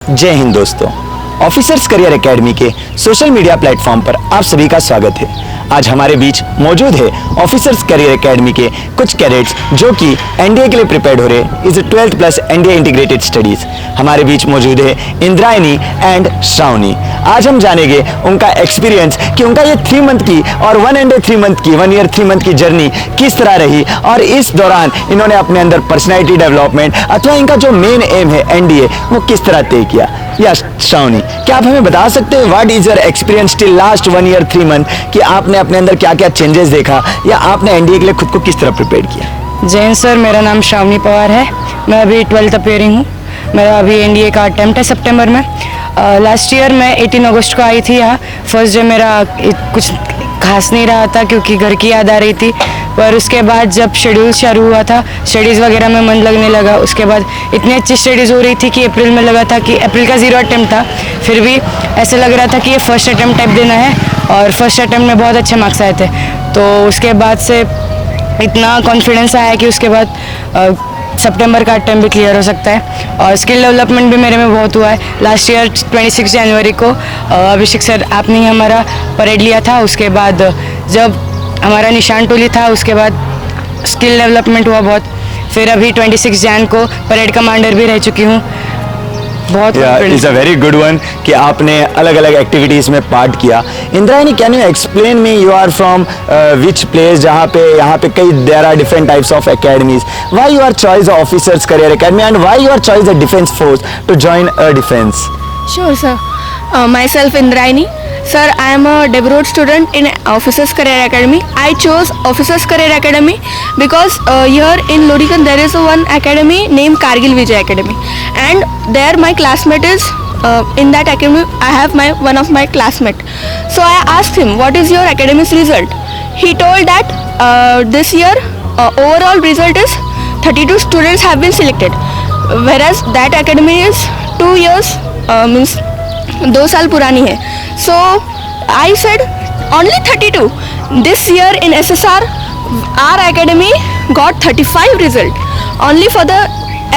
जय हिंद दोस्तों, officers career academy के सोशल मीडिया प्लेटफॉर्म पर आप सभी का स्वागत है। आज हमारे बीच मौजूद है ऑफिसर्स करियर एकेडमी के कुछ कैडेट्स जो कि एनडीए के लिए प्रिपेयर्ड हो रहे हैं। Is 12th plus NDA integrated studies. हमारे बीच मौजूद है इंद्रायणी एंड श्रावणी। आज हम जानेंगे उनका एक्सपीरियंस कि उनका ये 3 मंथ की और 1 ईयर 3 मंथ की जर्नी किस तरह रही और इस दौरान इन्होंने अपने अंदर पर्सनैलिटी डेवलपमेंट अथवा इनका जो मेन एम है एनडीए वो किस तरह तय किया। या श्रावणी, क्या आप हमें बता सकते हैं what is your experience till last 1 year 3 month कि आपने अपने अंदर क्या क्या चेंजेस देखा या आपने एनडीए के लिए खुद को किस तरह प्रिपेयर किया। जैन सर, मेरा नाम श्रावणी पवार है। मैं अभी 12th अपेयरिंग हूँ। मेरा अभी एनडीए का अटेम्प्ट है सितंबर में। लास्ट ईयर मैं 18 अगस्त को आई थी यहाँ। फर्स्ट डे मेरा कुछ खास नहीं रहा था क्योंकि घर की याद आ रही थी, पर उसके बाद जब शेड्यूल शुरू हुआ था, स्टडीज़ वगैरह में मन लगने लगा। उसके बाद इतनी अच्छी स्टडीज़ हो रही थी कि अप्रैल में लगा था कि अप्रैल का 0 अटेम्प्ट था, फिर भी ऐसे लग रहा था कि ये फर्स्ट अटेम्प्ट टाइप देना है और फर्स्ट अटेम्प्ट में बहुत अच्छे मार्क्स आए थे। तो उसके बाद से इतना कॉन्फिडेंस आया कि उसके बाद सितंबर का अटेम्प्ट भी क्लियर हो सकता है और स्किल डेवलपमेंट भी मेरे में बहुत हुआ है। लास्ट ईयर 26 जनवरी को अभिषेक सर आपने ही हमारा परेड लिया था। उसके बाद जब हमारा निशान टोली था उसके बाद स्किल डेवलपमेंट हुआ बहुत। फिर अभी 26 जन को परेड कमांडर भी रह चुकी हूँ। बहुत is a very good one कि आपने अलग अलग एक्टिविटीज में पार्ट किया। Indrayani, can you explain me you are from which place जहाँ पे कई there are different types of academies, why you are choice officers career academy and why you are choice the defence force to join a defence. Sure, sir. Myself Indrayani. Sir, I am a Debrod student in Officers Career Academy. I chose Officers Career Academy because here in Lodikan there is one academy named Kargil Vijay Academy, and there my classmate is in that academy. I have one of my classmate. So I asked him, "What is your academic result?" He told that this year overall result is 32 students have been selected, whereas that academy is 2 years. Means 2 साल पुरानी है। So I said only 32 this year in SSR our academy got 35 result only for the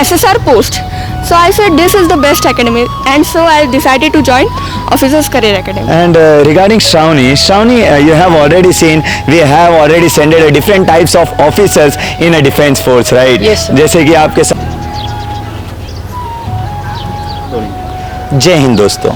SSR post. So I said this is the best academy, and so I decided to join Officers Career Academy. And regarding Shravani, you have already seen we have already sent different types of officers in a defense force, right? Yes, sir. जैसे कि आपके जय हिंद दोस्तों,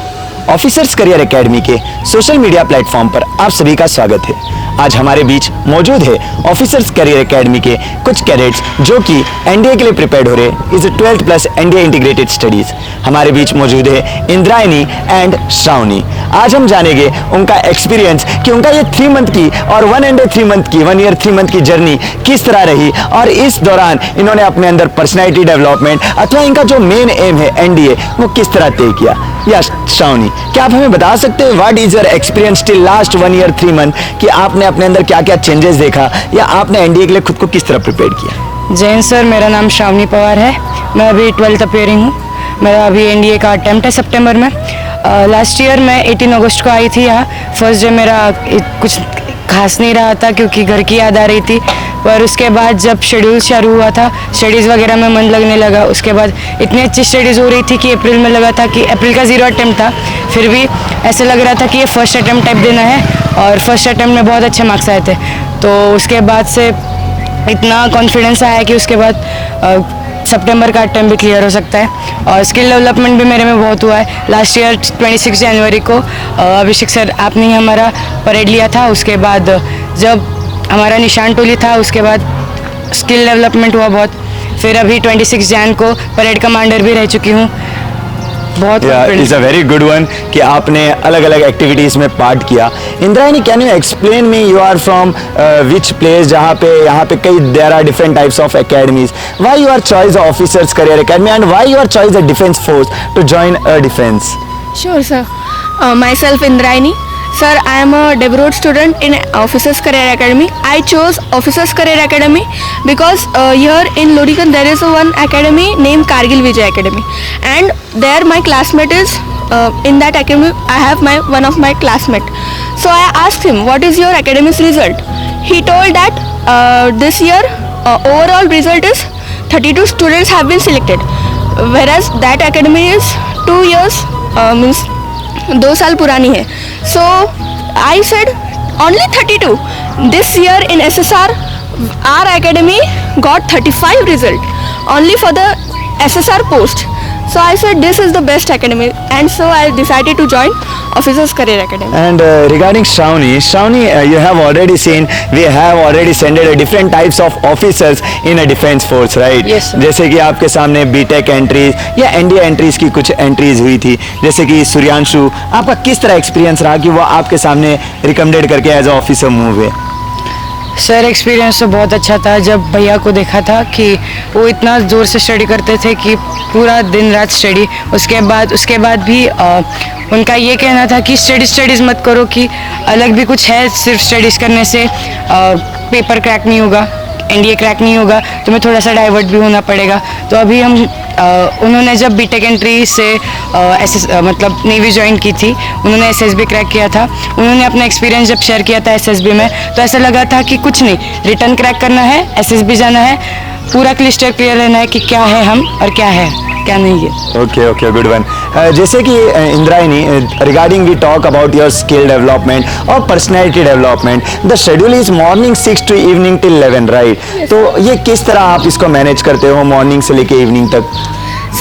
officers career academy के social media platform पर आप सभी का स्वागत है। आज हमारे बीच मौजूद है ऑफिसर्स करियर एकेडमी के कुछ कैडेट्स जो कि एनडीए के लिए प्रिपेयर्ड हो रहे हैं। Is 12th plus NDA integrated studies. हमारे बीच मौजूद है इंद्रायणी एंड श्रावणी। आज हम जानेंगे उनका एक्सपीरियंस कि उनका ये 3 मंथ की और 1 ईयर 3 मंथ की जर्नी किस तरह रही और इस दौरान इन्होंने अपने अंदर पर्सनैलिटी डेवलपमेंट अथवा इनका जो मेन एम है एनडीए वो किस तरह तय किया। या श्रावणी, क्या आप हमें बता सकते हैं what is your experience till last 1 year 3 month कि आपने अपने अंदर क्या क्या चेंजेस देखा या आपने एनडीए के लिए खुद को किस तरह प्रिपेयर किया। जैन सर, मेरा नाम श्रावणी पवार है। मैं अभी 12th अपेयरिंग हूँ। मेरा अभी एनडीए का अटेम्प्ट है सितंबर में। लास्ट ईयर मैं 18 अगस्त को आई थी यहाँ। फर्स्ट डे मेरा कुछ खास नहीं रहा था क्योंकि घर की याद आ रही थी, पर उसके बाद जब शेड्यूल शुरू हुआ था, स्टडीज़ वगैरह में मन लगने लगा। उसके बाद इतनी अच्छी स्टडीज़ हो रही थी कि अप्रैल में लगा था कि अप्रैल का 0 अटेम्प्ट था, फिर भी ऐसे लग रहा था कि ये फर्स्ट अटेम्प्ट टाइप देना है और फर्स्ट अटेम्प्ट में बहुत अच्छे मार्क्स आए थे। तो उसके बाद से इतना कॉन्फिडेंस आया कि उसके बाद सितंबर का अटेम्प्ट भी क्लियर हो सकता है और स्किल डेवलपमेंट भी मेरे में बहुत हुआ है। लास्ट ईयर 26 जनवरी को अभिषेक सर आपने ही हमारा परेड लिया था। उसके बाद जब हमारा निशान टोली था उसके बाद स्किल डेवलपमेंट हुआ बहुत। फिर अभी 26 जन को परेड कमांडर भी रह चुकी हूँ। बहुत is a very good one कि आपने अलग अलग एक्टिविटीज में पार्ट किया। Indrayani, can you explain me you are from which place जहाँ पे कई there are different types of academies, why you are choice officers career academy and why you are choice the defence force to join a defence. Sure, sir. Myself Indrayani. Sir, I am a Debrod student in Officers Career Academy. I chose Officers Career Academy because here in Lodikan there is one academy named Kargil Vijay Academy, and there my classmate is in that academy. I have one of my classmate. So I asked him, "What is your academic result?" He told that this year overall result is 32 students have been selected, whereas that academy is 2 years means 2 साल पुरानी है. So I said only 32. This year in SSR, our academy got 35 result only for the SSR post. So I said this is the best academy, and so I decided to join Officers Career Academy. And regarding Shravani, you have already seen we have already sent different types of officers in a defense force, right? Yes, sir. जैसे कि आपके सामने BTech entries या NDA entries की कुछ entries हुई थी, जैसे कि सूर्यांशु, आपका किस तरह एक्सपीरियंस रहा कि वो आपके सामने रिकमेंडेड करके एज अ ऑफिसर मूव हुए? सर एक्सपीरियंस तो बहुत अच्छा था जब भैया को देखा था कि वो इतना ज़ोर से स्टडी करते थे कि पूरा दिन रात स्टडी. उसके बाद भी उनका ये कहना था कि स्टडीज़ मत करो, कि अलग भी कुछ है, सिर्फ स्टडीज़ करने से पेपर क्रैक नहीं होगा, एनडीए क्रैक नहीं होगा, तुम्हें थोड़ा सा डाइवर्ट भी होना पड़ेगा. तो अभी हम उन्होंने जब बीटेक एंट्री से मतलब नेवी ज्वाइन की थी, उन्होंने एसएसबी क्रैक किया था. उन्होंने अपना एक्सपीरियंस जब शेयर किया था एसएसबी में, तो ऐसा लगा था कि कुछ नहीं, रिटर्न क्रैक करना है, एसएसबी जाना है, पूरा क्लिस्टर क्लियर रहना है कि क्या है हम और क्या है क्या नहीं है. Okay, good one. जैसे कि Indrayani, regarding we talk about your skill development और personality development, the schedule is morning 6 to evening till 11, right? तो ये किस तरह आप इसको मैनेज करते हो मॉर्निंग से लेके इवनिंग तक?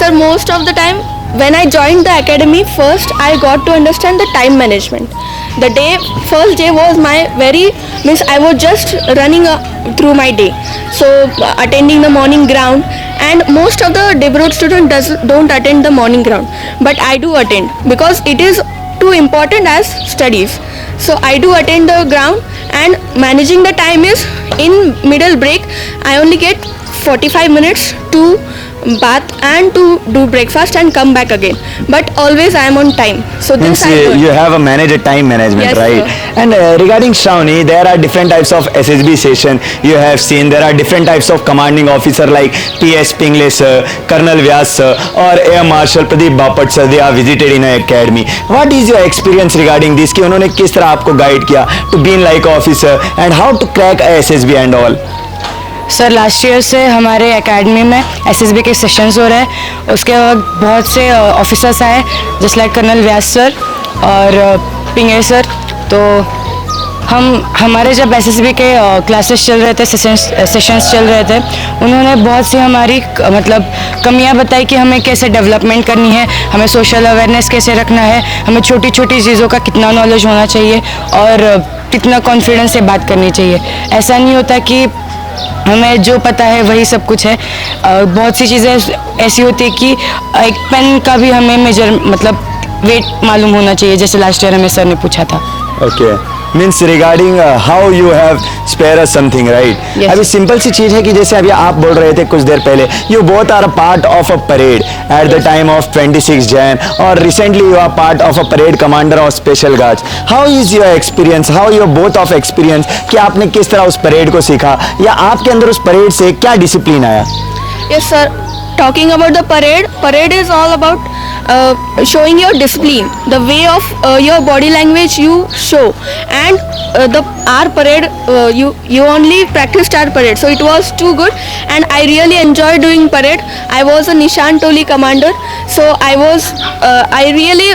Sir, most of the time when I joined the academy, first I got to understand the time management. The first day was my I was just running through my day. So attending the morning ground, and most of the Debrod students don't attend the morning ground, but I do attend because it is too important as studies. So I do attend the ground, and managing the time is in middle break I only get 45 minutes to bath and to do breakfast and come back again, but always I am on time. So Means this I do. you have a time management, Yes, right? sir. And regarding Shravani, there are different types of SSB session. You have seen there are different types of commanding officer like PS Pingle sir, Colonel Vyas sir, or Air Marshal Pradeep Bapat sir. They are visited in our academy. What is your experience regarding this? कि उन्होंने किस तरह आपको guide किया to be like officer and how to crack a SSB and all? Sir last year से हमारे academy में SSB के सेशंस हो रहे हैं. उसके बाद बहुत से ऑफिसर्स आए, जस्ट लाइक कर्नल व्यास सर और पिंगे सर. तो हमारे जब एसएसबी के क्लासेस चल रहे थे, सेशंस चल रहे थे, उन्होंने बहुत सी हमारी मतलब कमियां बताई कि हमें कैसे डेवलपमेंट करनी है, हमें सोशल अवेयरनेस कैसे रखना है, हमें छोटी छोटी चीज़ों का कितना नॉलेज होना चाहिए और कितना कॉन्फिडेंस से बात करनी चाहिए. ऐसा नहीं होता कि हमें जो पता है वही सब कुछ है. बहुत सी चीज़ें ऐसी होती है कि एक पेन का भी हमें मेजर मतलब वेट मालूम होना चाहिए, जैसे लास्ट ईयर हमें सर ने पूछा था. Okay, means regarding how you have spare us something, right? Yes. अभी सिंपल सी चीज़ है कि जैसे अभी आप बोल रहे थे कुछ देर पहले, you both are a part of a parade at the time of 26 Jan, और recently you are part of a parade commander of special guards. How is your experience, how your both of experience, कि आपने किस तरह उस parade को सीखा या आपके अंदर उस परेड से क्या डिसिप्लिन आया? Yes, sir. Talking about the parade is all about showing your discipline, the way of your body language you show, and our parade you only practiced our parade, so it was too good, and I really enjoyed doing parade. I was a Nishan Toli commander, so I really